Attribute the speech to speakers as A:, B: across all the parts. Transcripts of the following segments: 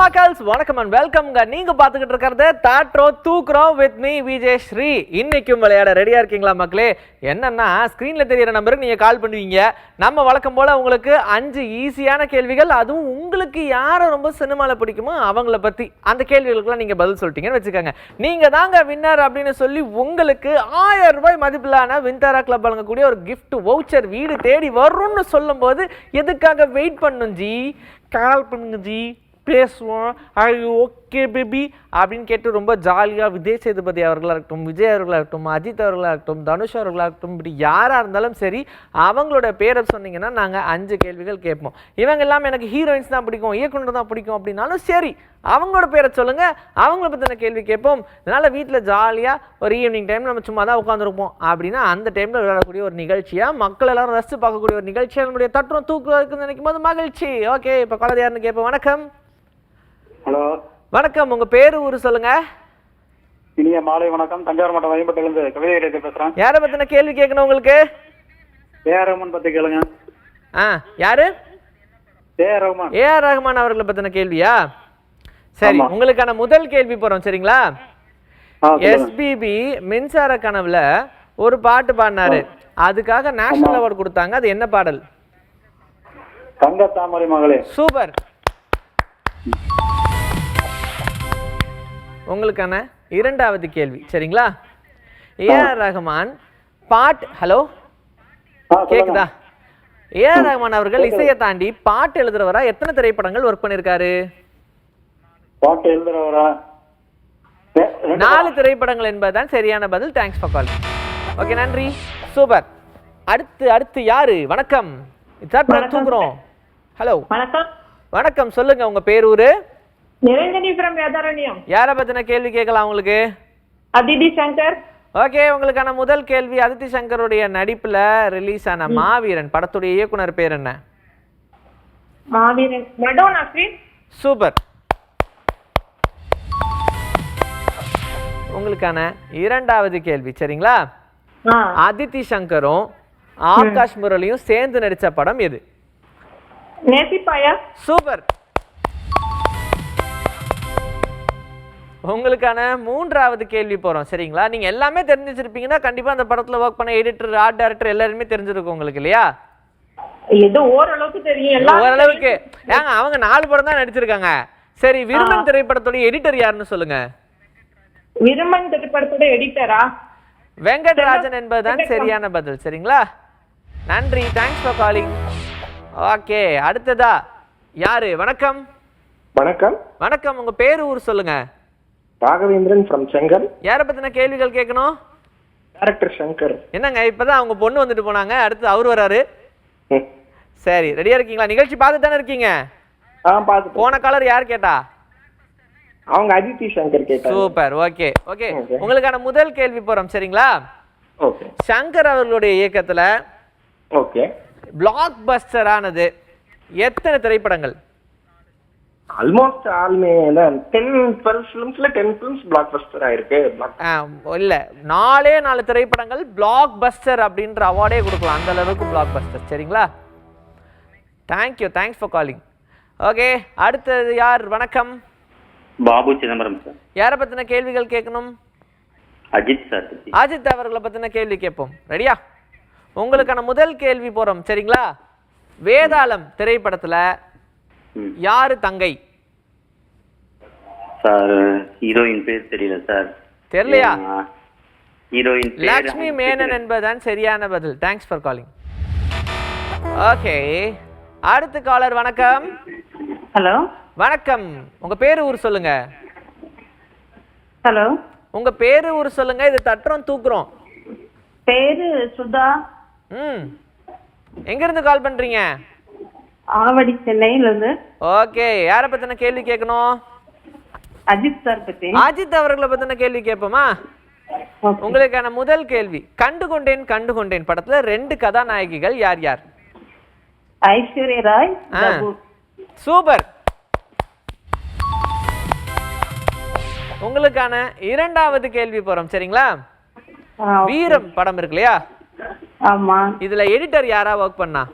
A: மக்கள்ஸ் வணக்கம் அண்ட் வெல்கம்ங்க. நீங்க பாத்துக்கிட்டு இருக்கிறது தாட்ரோ தூக்குறோம் வித் மீ விஜய் ஸ்ரீ. இன்னைக்கும் விளையாட ரெடியா இருக்கீங்களா மக்களே? என்னன்னா ஸ்கிரீன்ல தெரியற நம்பருக்கு நீங்க கால் பண்ணுவீங்க. நம்ம வழக்கம் போல உங்களுக்கு 5 ஈஸியான கேள்விகள், அதுவும் உங்களுக்கு யாரை ரொம்ப சினிமால பிடிக்குமோ அவங்கள பத்தி அந்த கேள்விகளுக்குலாம் நீங்க பதில் சொல்லிட்டீங்கன்னு வச்சுக்கோங்க. நீங்க தாங்க வின்னர் அப்படின்னு சொல்லி உங்களுக்கு 1000 ரூபாய் மதிப்பிலான வின்டரா கிளப் வழங்கக்கூடிய ஒரு கிஃப்ட் வவுச்சர் வீடு தேடி வரும்னு சொல்லும் போது எதுக்காக வெயிட் பண்ணும் ஜி? கால் பண்ணுங்க ஜி, பேசுவோம். ஓகே பேபி அப்படின்னு கேட்டு ரொம்ப ஜாலியாக விஜய் சேதுபதி அவர்களாக இருக்கட்டும், விஜய் அவர்களாக இருக்கட்டும், அஜித் அவர்களாக இருக்கட்டும், தனுஷ் அவர்களாக இருக்கட்டும், இப்படி யாராக இருந்தாலும் சரி அவங்களோட பேரை சொன்னீங்கன்னா நாங்கள் 5 கேள்விகள் கேட்போம். இவங்க எல்லாம் எனக்கு ஹீரோயின்ஸ் தான் பிடிக்கும், இயக்குனர் தான் பிடிக்கும் அப்படின்னாலும் சரி அவங்களோட பேரை சொல்லுங்கள், அவங்கள பற்றின கேள்வி கேட்போம். இதனால் வீட்டில் ஜாலியாக ஒரு ஈவினிங் டைம் நம்ம சும்மா தான் உட்காந்துருப்போம் அப்படின்னா அந்த டைமில் விளையாடக்கூடிய ஒரு நிகழ்ச்சியாக, மக்கள் எல்லாரும் ரசித்து பார்க்கக்கூடிய ஒரு நிகழ்ச்சியாக நம்முடைய தட்டுறோம் தூக்கு இருக்குன்னு நினைக்கும் போது மகிழ்ச்சி. ஓகே, இப்போ குழந்தை யாருன்னு கேட்போம். வணக்கம்.
B: ஹலோ
A: வணக்கம், உங்க பேரு ஊரு சொல்லுங்க.
B: இனிய மாலை வணக்கம். தஞ்சாவூர் மாவட்டம் வயம்பட்டிலிருந்து கவிதை பேசுறேன்.
A: யாரை பத்தின கேள்வி கேட்கணும் உங்களுக்கு?
B: ஏஆர் ரஹ்மான் பத்தி கேளுங்க.
A: யாரு?
B: ஏஆர் ரஹ்மான்.
A: ஏஆர் ரஹ்மான் அவர்களை பத்தின கேள்வியா? சரி, உங்களுக்கான முதல் கேள்வி போறோம். சரிங்களா? எஸ்பிபி மின்சார கனவுல ஒரு பாட்டு பாடினாரு, அதுக்காக நேஷனல் அவார்டு கொடுத்தாங்க. அது என்ன பாடல்?
B: தங்க தாமரை மகளே.
A: சூப்பர். உங்களுக்கான இரண்டாவது கேள்வி. சரிங்களா? ஏஆர் ரஹ்மான் ஹலோ கேக்குதா? ஏஆர் ரஹ்மான் அவர்கள் இசையை தாண்டி பாட்டு எழுதுறவரா எத்தனை திரைப்படங்கள் ஒர்க் பண்ணிருக்காரு?
B: பாட்டு எழுதுறவரா
A: 4 திரைப்படங்கள் என்பதுதான் சரியான பதில். Thanks for calling. ஓகே, நன்றி. சூப்பர். அடுத்து யாரு? வணக்கம். தூக்குறோம். ஹலோ
C: வணக்கம்.
A: வணக்கம், சொல்லுங்க உங்க பேர் ஊரு?
C: நிரஞ்சனி from வேதாரண்யம்.
A: யாரை பத்தின கேள்வி கேட்கலாம் உங்களுக்கு?
C: அதிதி சங்கர்.
A: ஓகே, உங்களுக்கான முதல் கேள்வி, அதிதி சங்கருடைய நடிப்புல ரிலீஸ் ஆன மாவீரன் படத்துடைய இயக்குனர் பேர் என்ன?
C: மாவீரன் மடோனா.
A: சூப்பர். உங்களுக்கான இரண்டாவது கேள்வி. சரிங்களா? அதிதி சங்கரும் ஆகாஷ் முரளியும் சேர்ந்து நடிச்ச படம் எது?
C: நேசிப்பாயா.
A: சூப்பர். உங்களுக்கான மூன்றாவது கேள்வி போறோம். சரிங்களா? நீங்க எல்லாமே தெரிஞ்சிருப்பீங்கன்னா கண்டிப்பா அந்த படத்துல ஒர்க் பண்ண எடிட்டர், ஆர்ட் டைரக்டர் எல்லாருமே தெரிஞ்சிருக்கும் உங்களுக்கு இல்லையா?
C: ஏதோ ஓரளவுக்கு தெரியும்.
A: ஓரளவுக்கு. ஏங்க அவங்க 4 படம் தான் நடிச்சிருக்காங்க. சரி, விருமன் திரைப்படத்தோட எடிட்டர் யாருன்னு சொல்லுங்க.
C: விருமன் திரைப்படத்தோட எடிட்டரா?
A: வெங்கட்ராஜன் என்பதுதான் சரியான பதில். சரிங்களா? நன்றி. Thanks for calling. ஓகே, அடுத்ததா யாரு? வணக்கம்.
D: வணக்கம்.
A: வணக்கம், உங்க பேரு ஊர் சொல்லுங்க.
D: ராகவேந்திரன் from செங்கல்.
A: யாரை பத்தின கேள்விகள் கேட்கணும்?
D: டைரக்டர் சங்கர்.
A: என்னங்க இப்பதான் அவங்க பொண்ணு வந்துட்டு போனாங்க, அடுத்து அவர் வராரு. சரி, ரெடியா இருக்கீங்களா? நிகழ்ச்சி பார்த்து தானே இருக்கீங்க?
D: பார்த்து.
A: போன காலர் யார் கேட்டா?
D: அவங்க அதிதி சங்கர் கேட்டாங்க.
A: சூப்பர். ஓகே ஓகே, உங்களுக்கான முதல் கேள்வி போறோம். சரிங்களா?
D: ஓகே.
A: சங்கர் அவர்களுடைய இயக்கத்துல
D: ஓகே
A: பிளாக் பஸ்டர் ஆனது எத்தனை திரைப்படங்கள்?
D: ஆல்மோஸ்ட் ஆல்மே 10-12 ஃபிலிம்ஸ்ல 10 ஃபிலிம்ஸ் பிளாக் பஸ்டர் ஆயிருக்கு.
A: இல்ல, 4 திரைப்படங்கள் பிளாக் பஸ்டர் அப்படின்ற அவார்டே கொடுக்கலாம், அந்த அளவுக்கு பிளாக் பஸ்டர். சரிங்களா? Thank you. Thanks for calling. Okay, அடுத்தது யார்? வணக்கம்.
E: பாபு சிதம்பரம் சார்.
A: யாரை பத்தின கேள்விகள் கேட்கணும்?
E: அஜித் சார்.
A: அஜித் அவர்களை பத்தின கேள்வி கேட்போம். ரெடியா? உங்களுக்கான முதல் கேள்வி போறோம். சரிங்களா? வேதாளம் திரைப்படத்துல யாரு தங்கை?
E: சார் ஹீரோயின் பேர் தெரியல சார்.
A: தெரியலையா?
E: ஹீரோயின் பேர்
A: லக்ஷ்மி மேனன் என்பதுதான் சரியான பதில். Thanks for calling. ஓகே, அடுத்த காலர். வணக்கம்.
C: ஹலோ.
A: வணக்கம், உங்க பேரு ஊர் சொல்லுங்க.
C: ஹலோ.
A: உங்க பேரு ஊர் சொல்லுங்க. இது தட்டுறோம் தூக்குறோம்.
C: பேரு சுதா.
A: எங்க இருந்து கால் பண்றீங்க?
C: ஆவடி, சென்னையில இருந்து.
A: ஓகே, யாரை பத்தின கேள்வி கேட்கணும்?
C: அஜித் சார் பத்தி.
A: அஜித் அவர்களை பத்தின கேள்வி கேட்போமா? உங்களுக்கான முதல் கேள்வி, கண்டுகொண்டேன் படத்துல 2 கதாநாயகிகள் யார் யார்?
C: ஐஸ்வர்யா ராய்.
A: சூப்பர். உங்களுக்கான இரண்டாவது கேள்வி போறோம். சரிங்களா? வீரம் படம் இருக்கு இல்லையா?
C: ஆமா.
A: இதுல எடிட்டர் யாரா ஒர்க் பண்ணா?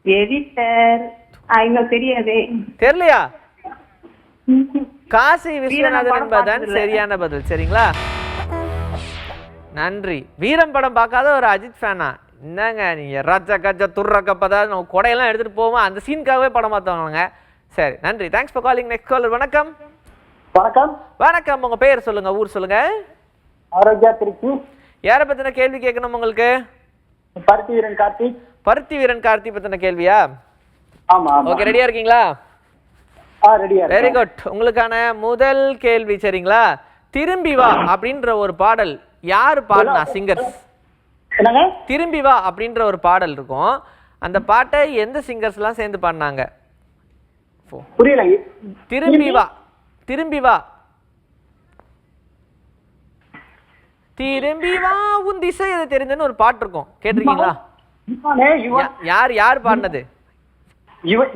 C: எடிட்டர் ஐங்க தெரியாதே.
A: தெரியலையா? காசி விஸ்வநாதன்
C: படம்
A: என்பதுதான்
C: பார்த்ததில்ல.
A: சரியான பதில். சரிங்களா, நன்றி. வீரம் படம் பார்க்காத ஒரு அஜித் ஃபேனா? என்னங்க நீங்க ரஜ கஜ துர்ர கப்பதா நம்ம கொடையெல்லாம் எடுத்துட்டு போவோம், அந்த சீனுக்காகவே படம் பார்த்தவங்க. சரி, நன்றி. Thanks for calling. Next caller. வணக்கம்.
B: வணக்கம்.
A: வணக்கம், உங்க பேர் சொல்லுங்க, ஊர் சொல்லுங்க.
B: ஆரோக்கியா திருச்சி.
A: யாரை பத்தின கேள்வி கேட்கணும் உங்களுக்கு?
B: பருத்தி வீரன் கார்த்திக்.
A: பருத்தி வீரன் கார்த்தி பத்தின கேள்வியா?
B: ஆமா.
A: ஓகே, ரெடியா இருக்கீங்களா?
B: ரெடியா.
A: Very good. உங்களுக்கான முதல் கேள்வி சரிங்களா, திரும்பி வா அப்படின்ற ஒரு பாடல் யாரு பாடினா சிங்கர்ஸ்?
B: என்னங்க?
A: திரும்பி வா அப்படின்ற ஒரு பாடல் இருக்கும், அந்த பாட்டை எந்த சிங்கர்ஸ் எல்லாம் சேர்ந்து பாடினாங்க?
B: புரியல.
A: திரும்பி வா, திரும்பி வா, திரும்பி வா உன் திசை எது தெரிஞ்சன்னு ஒரு பாட்டு இருக்கும், கேட்டிருக்கீங்களா? யார் யார் பாடினது?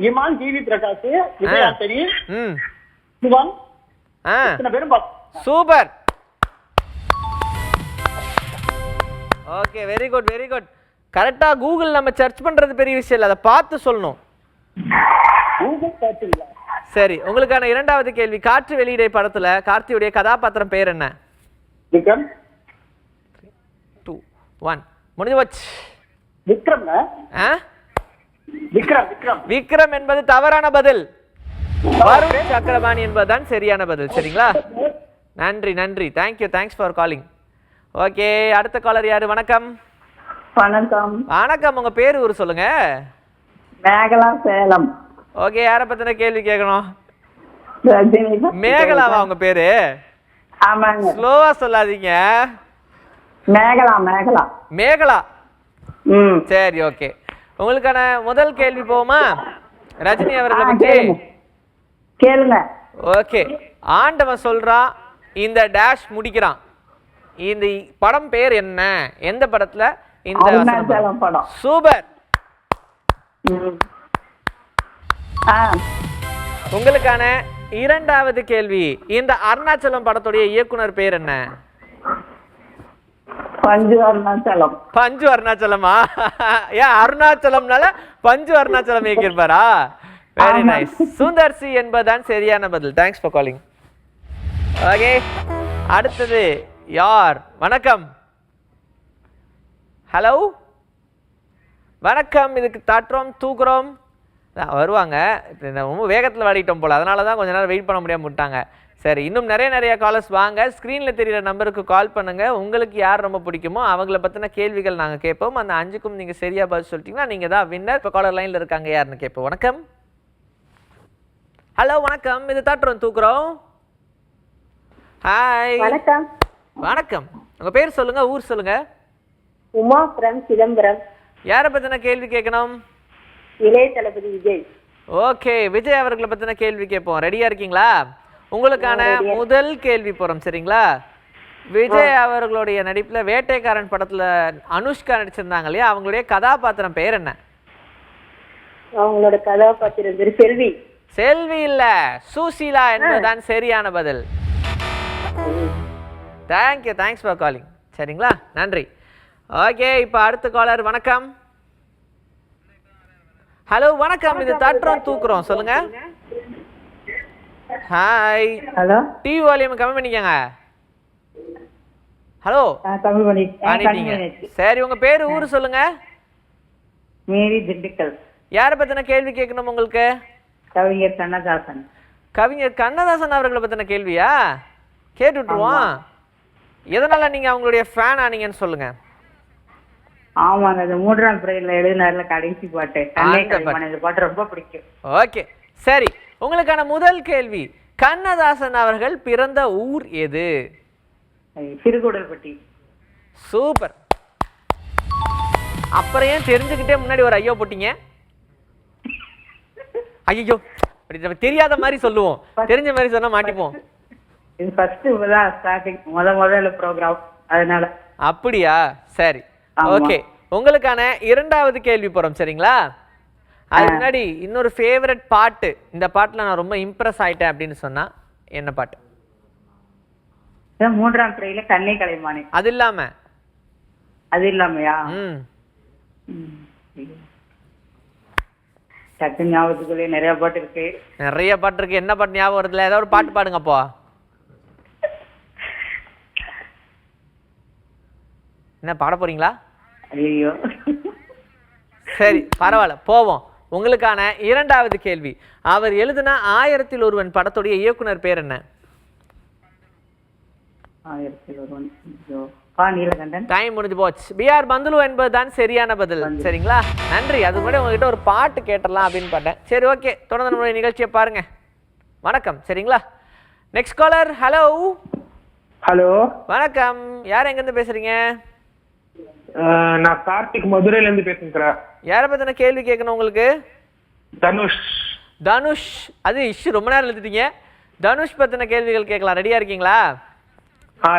B: இமான், ஜிவி பிரகாஷ், விஜய் ஆண்டனி,
A: ம்
B: சிவன்,
A: ஆ
B: இத்தனை பேரும்
A: super. Okay, very good very good. கரெக்டா கூகுள் நம்ம சர்ச் பண்றது பெரிய விஷயம் இல்லை, அதை பார்த்து சொல்லணும். சரி, உங்களுக்கான இரண்டாவது கேள்வி. காற்று வெளியிடை படத்துல கார்த்தியுடைய கதாபாத்திரம் பேர் என்ன?
B: விக்ரம்.
A: 2 1 முடிஞ்சு போச்சு.
B: விக்ரம்.
A: ஆ?
B: விக்ரம். விக்ரம்.
A: விக்ரம் என்பது தவறான பதில். வருண் சக்கரபாணி என்பதுதான் சரியான பதில். சரிங்களா, நன்றி நன்றி. Thank you, thanks for calling. Okay, அடுத்த காலர் யாரு? வணக்கம்.
C: வணக்கம்.
A: வணக்கம், உங்க பேரு ஊர் சொல்லுங்க.
C: மேகலா, சேலம்.
A: ஓகே, யாரை பத்தின கேள்வி கேட்கணும்?
C: ரஜினி.
A: மேகலாவா உங்க பேரு?
C: ஆமாங்க.
A: ஸ்லோவா சொல்லாதீங்க.
C: மேகலா. மேகலா.
A: மேகலா.
C: ம்.
A: சரி, ஓகே. உங்களுக்கான முதல் கேள்வி போமா, ரஜினி அவர்களை பற்றி
C: கேளுங்க.
A: ஓகே. ஆண்டவன் சொல்றான், இந்த டேஷ் முடிக்கிறான், இந்த படம் பேர் என்ன? எந்த படத்துல இந்த
C: அருணாச்சலம் படம்.
A: சூப்பர்.
C: ம்.
A: உங்களுக்கான இரண்டாவது கேள்வி. இந்த அருணாச்சலம் படத்துடைய இயக்குனர் பேர் என்ன?
C: பஞ்சு அருணாச்சலம்.
A: பஞ்சு அருணாச்சலமா? ஏன் அருணாச்சலம்னால பஞ்சு அருணாச்சலம் இயக்கியிருப்பாரா? Very nice. சுந்தர் சி என்பதுதான் சரியான பதில். Thanks for calling. ஓகே, அடுத்தது யார்? வணக்கம். ஹலோ, வணக்கம். இதுக்கு தட்டுறோம் தூக்குறோம் வருவாங்க. இப்போ ரொம்ப வேகத்தில் வாடிட்டோம் போல், அதனால தான் கொஞ்ச நேரம் வெயிட் பண்ண முடியாமல் விட்டாங்க. சரி, இன்னும் நிறைய காலர்ஸ் வாங்க. ஸ்க்ரீனில் தெரிகிற நம்பருக்கு கால் பண்ணுங்கள். உங்களுக்கு யார் ரொம்ப பிடிக்குமோ அவங்கள பற்றின கேள்விகள் நாங்கள் கேட்போம். அந்த 5க்கும் நீங்கள் சரியாக பதில் சொல்லிட்டீங்கன்னா நீங்கள் தான் வின்னர். இப்போ காலர் லைனில் இருக்காங்க, யாருன்னு கேட்போம். வணக்கம். ஹலோ, வணக்கம். இது தட்டுறோம் தூக்குறோம். ஹாய்.
C: வணக்கம்.
A: வணக்கம். உங்கள் பேர் சொல்லுங்கள், ஊர் சொல்லுங்கள்.
C: உமா ஃப்ரம் சிதம்பரம்.
A: யாரை பற்றின கேள்வி கேட்கணும்?
C: இளைய தளபதி விஜய்.
A: ஓகே, விஜய் அவர்களை பற்றின கேள்வி கேட்போம். ரெடியாக இருக்கீங்களா? உங்களுக்கான முதல் கேள்வி போகிறோம். சரிங்களா, விஜய் அவர்களுடைய நடிப்பில் வேட்டைக்காரன் படத்தில் அனுஷ்கா நடிச்சிருந்தாங்க இல்லையா, அவங்களுடைய கதாபாத்திரம் பெயர் என்ன?
C: அவங்களோட கதாபாத்திரம் பேர் செல்வி.
A: செல்வி இல்ல, சுசீலா என்பதுதான் சரியான பதில். Thank you, thanks for calling. சரிங்களா, நன்றி. ஓகே, இப்போ அடுத்த காலர். வணக்கம். ஹலோ, வணக்கம். இது தட்டுறோம் தூக்குறோம், சொல்லுங்க. ஹாய்.
C: ஹலோ.
A: டிவி வால்யூம் கம்மி பண்ணிக்கங்க. ஹலோ.
C: தமிழ்
A: பண்ணிட்டீங்க. சரி, உங்க பேரு ஊர் சொல்லுங்க.
C: மேரி, திண்டுக்கல்.
A: யாரை பத்தின கேள்வி கேட்கணும் உங்களுக்கு?
C: கவிஞர் கண்ணதாசன்.
A: கவிஞர் கண்ணதாசன் அவர்களை பத்தின கேள்வியா? கேட்டு விட்டுருவோம். எதனால நீங்க அவங்களுடைய ஃபேன் ஆனீங்கன்னு சொல்லுங்க.
C: ஆமாங்க, அந்த 3ஆம் பிறையில எழுதினார்ல கடைசி பாட்டு, இந்த பாட்டு ரொம்ப பிடிக்கும்.
A: ஓகே, சரி. உங்களுக்கான முதல் கேள்வி. கண்ணதாசன் அவர்கள் பிறந்த ஊர் எது?
C: சிறுகுடல்பட்டி.
A: சூப்பர். அப்புறம் ஏன் தெரிஞ்சுக்கிட்டே முன்னாடி ஒரு ஐயோ போட்டீங்க? ஐயோ, அப்படி நம்ம தெரியாத மாதிரி சொல்லுவோம், தெரிஞ்ச மாதிரி சொன்னா மாட்டிப்போம்.
C: இது ஃபர்ஸ்ட் தான் ஸ்டார்டிங், முதல்ல ப்ரோகிராம், அதனால.
A: அப்படியா? சரி, ஓகே. உங்களுக்கான இரண்டாவது கேள்வி போறோம். சரிங்களா, அது முன்னாடி இன்னொரு ஃபேவரட் பாட்டு, இந்த பாட்டுல நான் ரொம்ப இம்ப்ரெஸ் ஆயிட்டேன் அப்படின்னு சொன்னா என்ன பாட்டு?
C: 3ஆம் பிறையில கண்ணே கலைமானே.
A: அது இல்லாமையா?
C: டக்கு ஞாபகத்துக்குள்ளே நிறைய பாட்டு இருக்கு.
A: நிறைய பாட்டு இருக்கு. என்ன பாட்டு ஞாபகம் வருதுல? ஏதாவது ஒரு பாட்டு பாடுங்க அப்போ. என்ன பாட போறீங்களா?
C: ஐயோ,
A: சரி பரவாயில்ல, போவோம். உங்களுக்கான இரண்டாவது கேள்வி. அவர் எழுதின 1000ல் ஒருவன் படத்துடைய இயக்குனர் பேர் என்ன?
C: 1000ல் ஒருவன். நீலகண்டன்.
A: டைம் முடிஞ்சு போச்சு. பிஆர் பந்துலு என்பதுதான் சரியான பதில். சரிங்களா, நன்றி. அது முன்னாடி உங்ககிட்ட ஒரு பாட்டு கேட்டலாம் அப்படின்னு பார்த்தேன். சரி, ஓகே, தொடர்ந்து நம்மளுடைய நிகழ்ச்சியை பாருங்க. வணக்கம். சரிங்களா, நெக்ஸ்ட் காலர். ஹலோ.
D: ஹலோ,
A: வணக்கம். யார் எங்கேருந்து பேசுறீங்க?
D: நான் கார்த்திக் மதுரையில இருந்து பேசுறேன்.
A: யாரை பத்தின கேள்வி கேட்கணும் உங்களுக்கு?
D: தனுஷ்.
A: தனுஷ். அது இஷ்யூ ரொம்ப நேரம் எழுதிட்டீங்க. தனுஷ் பத்தின கேள்விகள் கேட்கலாம். ரெடியா இருக்கீங்களா?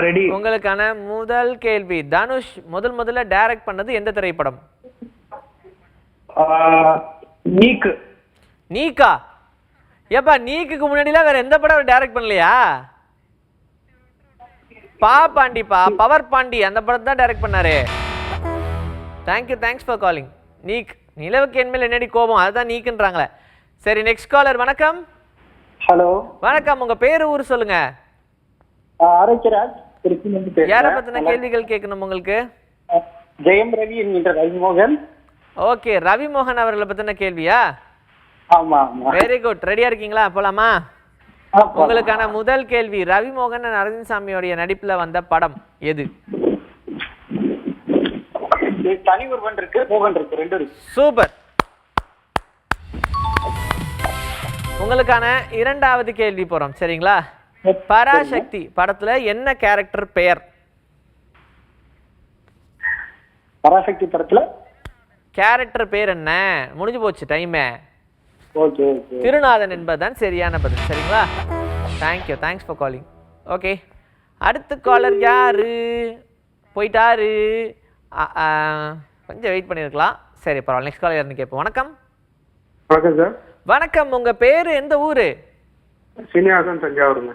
D: ரெடி.
A: உங்களுக்கான முதல் கேள்வி. தனுஷ் முதல்ல டைரக்ட் பண்ணது எந்த திரைப்படம்?
D: நீக்கு.
A: நீக்கா? ஏப்பா, நீக்குக்கு முன்னாடிலாம் வேற எந்த படம் டைரக்ட் பண்ணலையா? பாண்டிப்பா, பவர் பாண்டி, அந்த படத்தை தான் டைரக்ட் பண்ணாரு. Thank you, thanks for calling. நீக். நிலவுக்கு என் மேல் என்னடி கோபம், அதுதான் நீக்குன்றாங்களே. சரி, நெக்ஸ்ட் காலர். வணக்கம்.
B: ஹலோ.
A: வணக்கம். உங்க பேரு, ஊர் சொல்லுங்க.
B: ஆரோக்கியராஜ், திருச்சியிலிருந்து பேசுறேன்.
A: யாரை பத்தின கேள்விகள் கேட்கணும் உங்களுக்கு?
B: ஜெயம் ரவி என்கின்ற ரவிமோகன்.
A: ஓகே, ரவிமோகன் அவர்களை பத்தின கேள்வியா?
B: ஆமா ஆமா.
A: Very good. ரெடியா இருக்கீங்களா? போலாமா? உங்களுக்கான முதல் கேள்வி. ரவிமோகன் அரவிந்த்சாமியோடைய நடிப்புல வந்த படம் எது?
B: தனி ஒருவன் இருக்கு, மோகன் இருக்கு, ரெண்டு இருக்கு.
A: சூப்பர். உங்களுக்கான இரண்டாவது கேள்வி போறோம். சரிங்களா, பராசக்தி படத்துல என்ன கேரக்டர் பெயர்?
B: பராசக்தி படத்துல
A: கேரக்டர் பேர் என்ன? முடிஞ்சு போச்சு டைம்.
B: Okay okay.
A: திருநாதன் என்பதுதான் சரியான பதில். சரிங்களா, thank you, thanks for calling. Okay, அடுத்த காலர் யாரு? போயிட்டாரு. கொஞ்சம் வெயிட் பண்ணியிருக்கலாம். சரி, பரவாயில்ல. நெக்ஸ்ட் காலர் யாருன்னு கேட்போம். வணக்கம்.
D: வணக்கம் சார்.
A: வணக்கம். உங்க பேரு, எந்த ஊரு?
D: சீனிவாசன், தஞ்சாவூருங்க.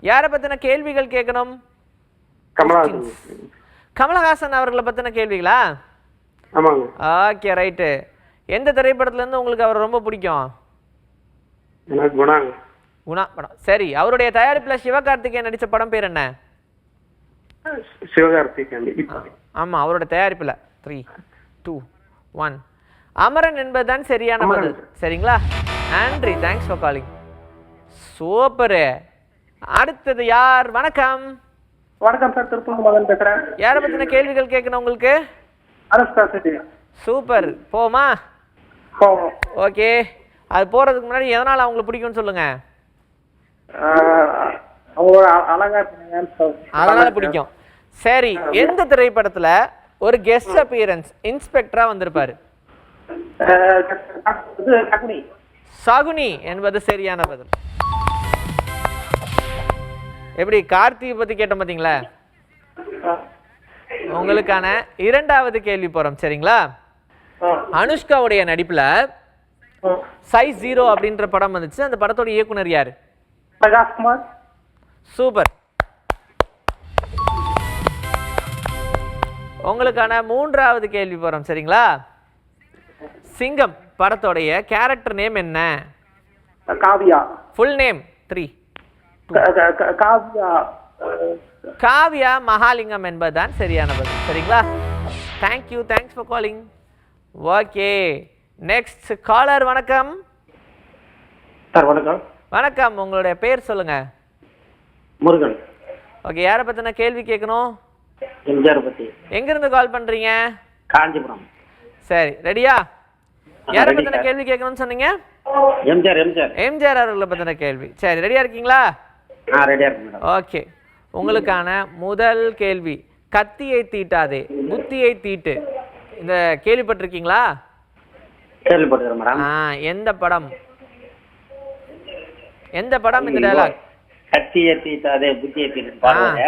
A: யாரை பத்தின கேள்விகள் கேட்கணும்?
D: கமலஹாசன்.
A: கமலஹாசன் அவர்களை பத்தின கேள்விகளா?
D: ஆமாங்க.
A: Okay, right. எந்த திரைப்படத்துல இருந்து உங்களுக்கு அவர் ரொம்ப பிடிக்கும்?
D: எனக்கு குணாங்க.
A: குணா படம். சரி, அவருடைய தயாரிப்புல சிவகார்த்திகேயன் நடிச்ச படம் பேர் என்ன?
D: சிவகார்த்திகேயன்.
A: ஆமா, அவரோட தயாரிப்புல. 3, 2, 1. அமரன் என்பதுதான் சரியான பதில். சரிங்களா, நன்றி, தேங்க்ஸ் ஃபார் காலிங். சூப்பரு. அடுத்தது யார்? வணக்கம்.
D: வணக்கம் சார், திருப்பூர் மகன் பேசுறேன்.
A: யாரை பத்தின கேள்விகள் கேட்கணும் உங்களுக்கு?
D: அனுஷ்கா செட்டி.
A: சூப்பர். போமா? ஓகே, அது போறதுக்கு முன்னாடி எதனால அவங்களுக்கு பிடிக்கும்னு சொல்லுங்க. அதனால பிடிக்கும். சரி, எந்த திரைப்படத்துல ஒரு கெஸ்ட் அப்பியரன்ஸ் இன்ஸ்பெக்டரா வந்திருப்பாரு? சகுனி என்பது சரியான பதில். எப்படி கார்த்திகை பத்தி கேட்ட பாத்தீங்களா? உங்களுக்கான இரண்டாவது கேள்வி போறோம். சரிங்களா, அனுஷ்காவுடைய நடிப்புல சைஸ் 0 அப்படின்ற படம் வந்துச்சு. அந்த படத்தோட இயக்குனர் யாரு?
B: பிரகாஷ்குமார்.
A: சூப்பர். உங்களுக்கான மூன்றாவது கேள்வி போறோம். சரிங்களா, சிங்கம் படத்தோடைய கேரக்டர் நேம் என்ன?
B: காவியா.
A: Full name? 3, 2.
B: காவியா.
A: காவியா மகாலிங்கம் என்பதுதான் சரியான பதில். சரிங்களா, thank you, thanks for calling. Okay, next caller. வணக்கம்.
B: சார் வணக்கம்.
A: வணக்கம். உங்களுடைய பேர் சொல்லுங்க.
B: முருகன்.
A: ஓகே, யாரை பத்தின கேள்வி கேட்கணும்?
B: எம்ஜிஆர் பத்தி.
A: எங்க இருந்து கால் பண்றீங்க?
B: காஞ்சிபுரம்.
A: சரி, ரெடியா? யாரை பத்தின கேள்வி கேட்கணும்னு சொன்னீங்க?
B: எம்ஜிஆர்.
A: எம்ஜிஆர் அவர்களை பத்தின கேள்வி. சரி, ரெடியா இருக்கீங்களா?
B: ரெடியா இருக்கு மேடம்.
A: ஓகே, உங்களுக்கான முதல் கேள்வி. கத்தியை தீட்டாதே புத்தியை தீட்டு. இந்த கேள்விப்பட்டிருக்கீங்களா?
B: கேள்விப்பட்டிருக்கேன் மேடம்.
A: எந்த படம்? எந்த படம் இந்த டயலாக்?
B: கத்தியை தீட்டாதே புத்தியை தீட்டு பாருங்க.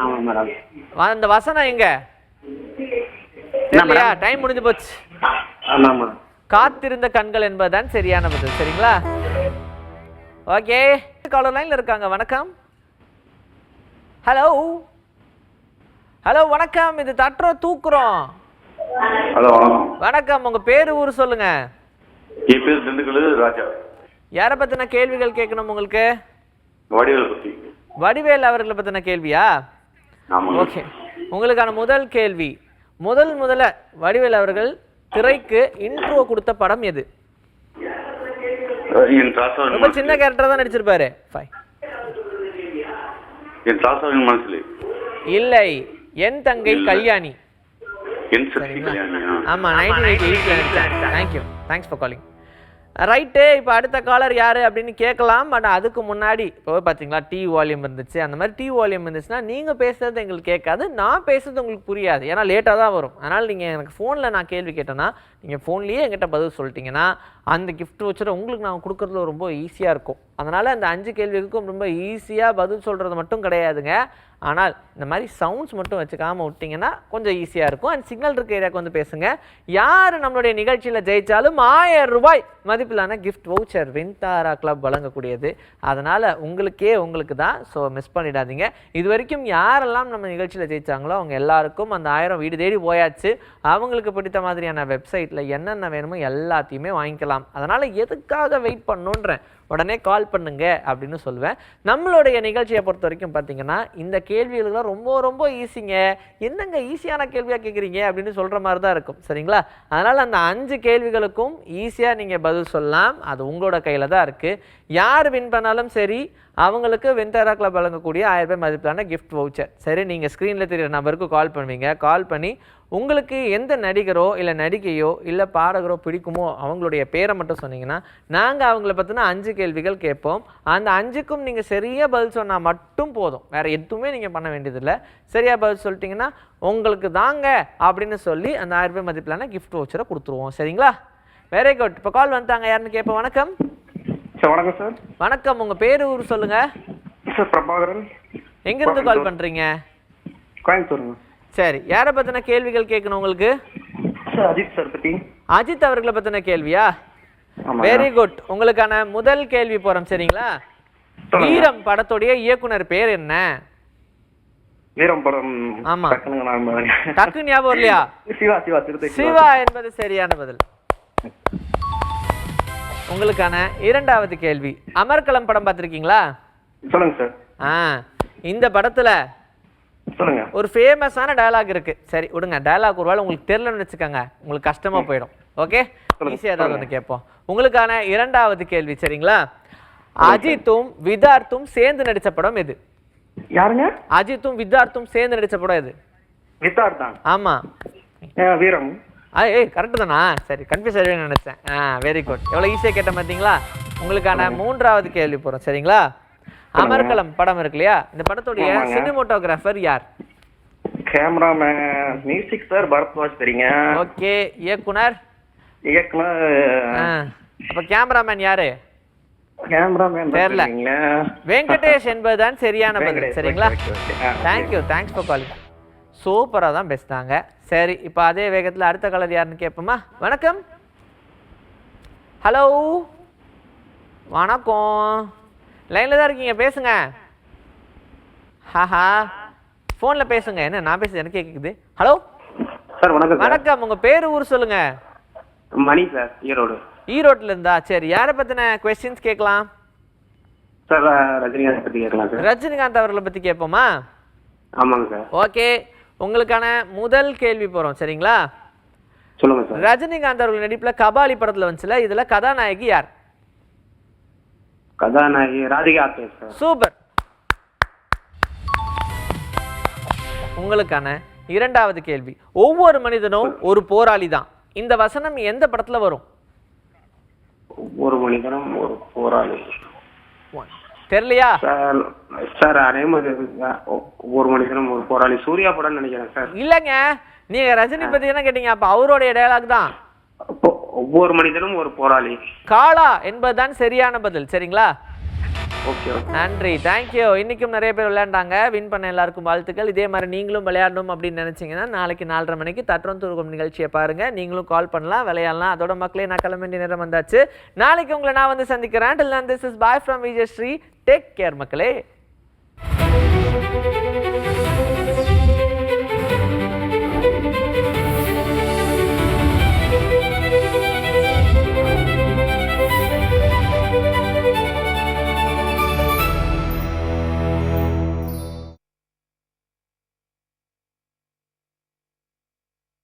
B: ஆமா மேடம்.
A: அந்த வசனம் எங்க? டைம் முடிஞ்சு போச்சு.
B: ஆமாமா.
A: காத்திருந்த கண்கள் என்பதுதான் சரியான பதில். சரிங்களா, ஓகே. காலர் லைன்ல இருக்காங்க. வணக்கம். ஹலோ. ஹலோ, வணக்கம். இது தட்டுறோம் தூக்குறோம்.
E: ஹலோ.
A: வணக்கம். உங்க பேரு, ஊர் சொல்லுங்க.
F: என் பேர் திண்டுக்கல் ராஜா.
A: யாரை பத்தின கேள்விகள் கேட்கணும் உங்களுக்கு?
F: வடிவேல் பத்தி.
A: வடிவேல் அவர்களை பத்தின கேள்வியா?
F: ஆமாங்க.
A: ஓகே, உங்களுக்கான முதல் கேள்வி. முதல்ல வடிவேல் அவர்கள் திரைக்கு இன்ட்ரோ கொடுத்த படம் எது?
F: என் ராசாவின்
A: ரொம்ப சின்ன கேரக்டர் தான் நடிச்சிருப்பாரு.
F: என் ராசாவின் மனசிலே.
A: இல்லை, என் தங்கை கல்யாணி.
F: என் சக்தி கல்யாணி.
A: ஆமா, 1988 நடிச்சாங்க. Thank you, thanks for calling. Right, இப்போ அடுத்த காலர் யாரு அப்படின்னு கேட்கலாம். பட் அதுக்கு முன்னாடி இப்போ பார்த்தீங்களா டீ வால்யூம் இருந்துச்சு. அந்த மாதிரி டீ வால்யூம் இருந்துச்சுன்னா நீங்கள் பேசுறது எங்களுக்கு கேட்காது, நான் பேசுறது உங்களுக்கு புரியாது. ஏன்னா லேட்டாக தான் வரும். அதனால் நீங்கள் எனக்கு ஃபோனில் நான் கேள்வி கேட்டேன்னா நீங்கள் ஃபோன்லேயே என்கிட்ட பதில் சொல்லிட்டீங்கன்னா அந்த கிஃப்ட் வச்சுட்டு உங்களுக்கு நான் கொடுக்குறதுல ரொம்ப ஈஸியாக இருக்கும். அதனால் அந்த 5 கேள்விக்கும் ரொம்ப ஈஸியாக பதில் சொல்கிறது மட்டும் கிடையாதுங்க. ஆனால் இந்த மாதிரி சவுண்ட்ஸ் மட்டும் வச்சுக்காமல் விட்டிங்கன்னா கொஞ்சம் ஈஸியாக இருக்கும். அண்ட் சிக்னல் இருக்க ஏரியாவுக்கு வந்து பேசுங்க. யார் நம்மளுடைய நிகழ்ச்சியில் ஜெயித்தாலும் 1000 ரூபாய் மதிப்பிலான கிஃப்ட் வவுச்சர் வின்தாரா கிளப் வழங்கக்கூடியது. அதனால் உங்களுக்கு தான். ஸோ மிஸ் பண்ணிடாதீங்க. இது வரைக்கும் யாரெல்லாம் நம்ம நிகழ்ச்சியில் ஜெயித்தாங்களோ அவங்க எல்லாருக்கும் அந்த 1000 வீடு தேடி போயாச்சு. அவங்களுக்கு பிடித்த மாதிரியான வெப்சைட்டில் என்னென்ன வேணுமோ எல்லாத்தையுமே வாங்கிக்கலாம். அதனால் எதுக்காக வெயிட் பண்ணணுன்றேன், உடனே கால் பண்ணுங்க அப்படின்னு சொல்லுவேன். நம்மளுடைய நிகழ்ச்சியை பொறுத்த வரைக்கும் பார்த்தீங்கன்னா இந்த கேள்விகளுக்கெல்லாம் ரொம்ப ஈஸிங்க. என்னங்க ஈஸியான கேள்வியாக கேட்குறீங்க அப்படின்னு சொல்கிற மாதிரி தான் இருக்கும். சரிங்களா? அதனால் அந்த 5 கேள்விகளுக்கும் ஈஸியாக நீங்கள் பதில் சொல்லலாம். அது உங்களோட கையில் தான் இருக்குது. யார் வின் பண்ணாலும் சரி அவங்களுக்கு வின்தாரா கிளப் வழங்கக்கூடிய 1000 ரூபாய் மதிப்பிலான கிஃப்ட் வவுச்சர். சரி, நீங்கள் ஸ்க்ரீனில் தெரிகிற நம்பருக்கு கால் பண்ணுவீங்க. கால் பண்ணி உங்களுக்கு எந்த நடிகரோ இல்லை நடிகையோ இல்லை பாடகரோ பிடிக்குமோ அவங்களுடைய பேரை மட்டும் சொன்னீங்கன்னா நாங்கள் அவங்கள பற்றின 5 கேள்விகள் கேட்போம். அந்த 5க்கும் நீங்கள் சரியாக பதில் சொன்னால் மட்டும் போதும், வேறு எதுவுமே நீங்கள் பண்ண வேண்டியதில்லை. சரியாக பதில் சொல்லிட்டீங்கன்னா உங்களுக்கு தாங்க அப்படின்னு சொல்லி அந்த 1000 ரூபாய் மதிப்பிலான கிஃப்ட் வவுச்சரை கொடுத்துருவோம். சரிங்களா? Very good. இப்போ கால் வந்துட்டாங்க, யாருன்னு கேட்போம். வணக்கம்
D: சார். வணக்கம் சார்.
A: வணக்கம், உங்கள் பேர் ஊர் சொல்லுங்கள்.
D: சார் பிரபாகரன்.
A: எங்கேருந்து கால் பண்ணுறீங்க?
D: கோயம்புத்தூருங்க.
A: சரி, யாரை பற்றின கேள்விகள் கேட்கணும் உங்களுக்கு?
D: சார் அஜித் சார் பற்றி.
A: அஜித் அவர்களை பற்றின கேள்வியா? Very good. உங்களுக்கான முதல் கேள்வி போகிறோம். சரிங்களா? வீரம் படத்துடைய இயக்குனர் பேர் என்ன?
D: வீரம் படம்.
A: ஆமா, டக்கு ஞாபகம் இல்லையா? சிவா என்பது சரியான பதில். உங்களுக்கான 2வது கேள்வி. அமர்கலம் படம் பார்த்திருக்கீங்களா?
D: சொல்லுங்க சார்.
A: இந்த படத்துல
D: சொல்லுங்க.
A: ஒரு ஃபேமஸான டயலாக் இருக்கு. சரி விடுங்க, டயலாக் ஒருவேளை உங்களுக்கு தெரியலன்னு வச்சுக்கோங்க, உங்களுக்கு கஷ்டமா போயிடும். ஓகே, ஈஸியா ஏதாவது ஒன்று கேட்போம். உங்களுக்கான 2வது கேள்வி. சரிங்களா? அஜித்தும் விதார்த்தும் சேர்ந்து நடிச்ச படம் எது?
D: யாருங்க?
A: அஜித்தும் விதார்த்தும் சேர்ந்து நடிச்ச படம் எது?
D: விதார்த் தான்.
A: ஆமா.
D: வீரம்.
A: ஏய் கரெக்ட் தானா? சரி, கன்ஃபியூஸ் ஆகிடுவேன்னு நினைச்சேன். Very good. எவ்வளோ ஈஸியாக கேட்ட பார்த்தீங்களா? உங்களுக்கான 3வது கேள்வி போகிறோம். சரிங்களா? அமர்கலம் படம் இருக்கு இல்லையா, இந்த படத்துடைய சினிமோட்டோகிராஃபர் யார்?
D: Cameraman music sir Bharadwaj. தெரியுங்க.
A: ஓகே. இயக்குனர்? அப்ப கேமராமேன் யாரு? தெரியல. வெங்கடேஷ் என்பதுதான் சரியான பதில். சரிங்களா? Thank you, thanks for calling. சூப்பராக தான் பேசுனாங்க. சரி, இப்போ அதே வேகத்தில் அடுத்த கலர் யாருன்னு கேட்போமா? வணக்கம். ஹலோ, வணக்கம். லைனில் தான் இருக்கீங்க, பேசுங்க. ஹாஹா, ஃபோனில் பேசுங்க. என்ன நான் பேசுறது எனக்கு கேட்குது. Hello
D: sir. வணக்கம்.
A: வணக்கம். உங்கள் பேர் ஊர் சொல்லுங்க.
D: மணி சார், ஈரோடு.
A: ஈரோட்டில் இருந்தா? சரி, யாரை பற்றின கொஸ்டின்ஸ் கேட்கலாம்?
D: சார் ரஜினிகாந்த் பற்றி கேட்கலாம் சார்.
A: ரஜினிகாந்த் அவர்களை பற்றி கேட்போமா?
D: ஆமாங்க சார்.
A: ஓகே, உங்களுக்கான முதல் கேள்வி போகிறோம். சரிங்களா?
D: சொல்லுங்க சார்.
A: ரஜினிகாந்த் அவர்கள் நடிப்பில் கபாலி படத்தில் வந்துச்சுல, இதில் கதாநாயகி யார்?
D: கதாநாயகி ராதிகா ஆப்தே சார்.
A: சூப்பர். உங்களுக்கான 2வது கேள்வி. ஒவ்வொரு மனிதனும் ஒரு போராளி தான். இந்த வசனம் எந்த படத்துல வரும்?
D: ஒவ்வொரு மனிதனும் ஒரு போராளி.
A: தெரியலையா
D: சார்? அதே மாதிரி ஒவ்வொரு மனிதனும் ஒரு போராளி சூர்யா படம் நினைக்கிறேன் சார்.
A: இல்லங்க, நீங்க ரஜினி பத்தி என்ன கேட்டீங்க? அப்ப அவருடைய டயலாக் தான்.
D: ஒவ்வொரு மனிதனும் ஒரு போராளி.
A: காளா என்பதுதான் சரியான பதில். சரிங்களா?
D: ஓகே,
A: நன்றி, தேங்க்யூ. இன்னைக்கும் நிறைய பேர் விளையாண்டாங்க. வின் பண்ண எல்லாருக்கும் வாழ்த்துக்கள். இதே மாதிரி நீங்களும் விளையாடணும் அப்படின்னு நினைச்சீங்கன்னா நாளைக்கு 4:30 மணிக்கு தட்டுறோம் தூக்கம் நிகழ்ச்சியை பாருங்க. நீங்களும் கால் பண்ணலாம், விளையாடலாம். அதோட மக்களே, நான் கிளம்ப வேண்டிய நேரம் வந்தாச்சு. நாளைக்கு உங்களை நான் வந்து சந்திக்கிறேன். Till then, this is bye from Vijay Sri. Take care மக்களே.